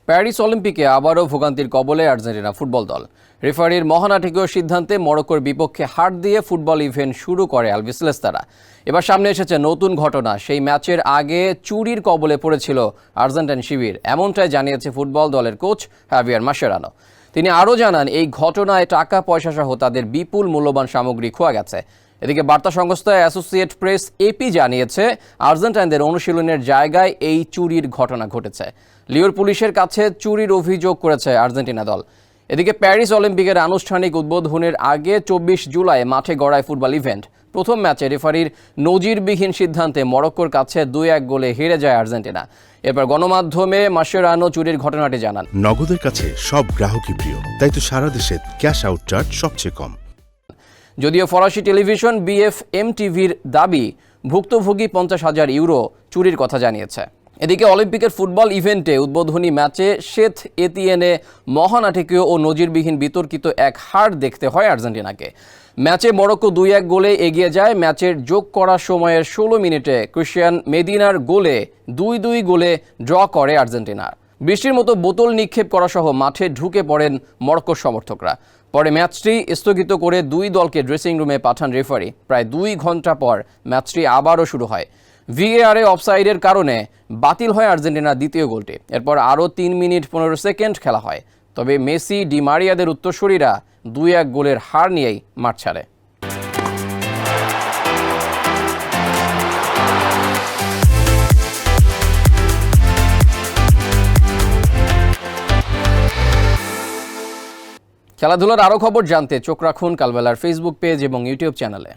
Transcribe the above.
Paris অলিম্পিকে আবারও ভোগান্তির কবলে আর্জেন্টিনা ফুটবল দল। রেফারির মহানাটকীয় সিদ্ধান্তে মরক্কোর বিপক্ষে হার দিয়ে ফুটবল ইভেন্ট শুরু করে আলবিসেলেস্তারা। এবার সামনে এসেছে নতুন ঘটনা। সেই ম্যাচের আগে চুরির কবলে পড়েছিল আর্জেন্টাইন শিবির, এমনটাই জানিয়েছে ফুটবল দলের কোচ হাভিয়ার মাসেরানো। তিনি আরও জানান, এই ঘটনায় টাকা পয়সা সহ তাদের বিপুল মূল্যবান সামগ্রী খোয়া গেছে। এদিকে বার্তা সংস্থা অ্যাসোসিয়েট প্রেস এপি জানিয়েছে, আর্জেন্টাইনদের অনুশীলনের জায়গায় এই চুরির ঘটনা ঘটেছে। লিওর পুলিশের কাছে চুরির অভিযোগ করেছে আর্জেন্টিনা দল। এদিকে প্যারিস অলিম্পিকের আনুষ্ঠানিক উদ্বোধনের আগে ২৪ জুলাই মাঠে গড়ায় ফুটবল ইভেন্ট। প্রথম ম্যাচে রেফারির নজিরবিহীন সিদ্ধান্তে মরক্কোর কাছে ২-১ গোলে হেরে যায় আর্জেন্টিনা। এরপর গণমাধ্যমে মাসেরানো চুরির ঘটনাটি জানান। নগদের কাছে সব গ্রাহকই প্রিয়, তাই তো সারা দেশে ক্যাশ আউট চার্জ সবচেয়ে কম। যদিও ফরাসি টেলিভিশন বিএফএম টিভির দাবি, ভুক্তভোগী ৫০,০০০ ইউরো চুরির কথা জানিয়েছে। এদিকে অলিম্পিকের ফুটবল ইভেন্টে উদ্বোধনী ম্যাচে সেথ এতিয়েনে মহানাটকীয় ও নজিরবিহীন বিতর্কিত এক হার দেখতে হয় আর্জেন্টিনাকে। ম্যাচে মরক্কো ২-১ গোলে এগিয়ে যায়। ম্যাচের যোগ করা সময়ের ১৬ মিনিটে ক্রিশ্চিয়ান মেদিনার গোলে ২-২ গোলে ড্র করে আর্জেন্টিনা। বৃষ্টির মতো বোতল নিক্ষেপ করা সহ মাঠে ঢুকে পড়েন মরক্কোর সমর্থকরা। পরে ম্যাচটি স্থগিত করে দুই দলকে ড্রেসিং রুমে পাঠান রেফারি। প্রায় ২ ঘন্টা পর ম্যাচটি আবারও শুরু হয়। ভিএআরে অফসাইডের কারণে বাতিল হয় আর্জেন্টিনার দ্বিতীয় গোলটি। এরপর আরও ৩ মিনিট ১৫ সেকেন্ড খেলা হয়। তবে মেসি, ডি মারিয়াদের উত্তরসূরিরা ২-১ গোলের হার নিয়েই মাঠ ছাড়ে। খেলাধুলার আরও খবর জানতে চোখ রাখুন কালবেলার ফেসবুক পেজ এবং ইউটিউব চ্যানেলে।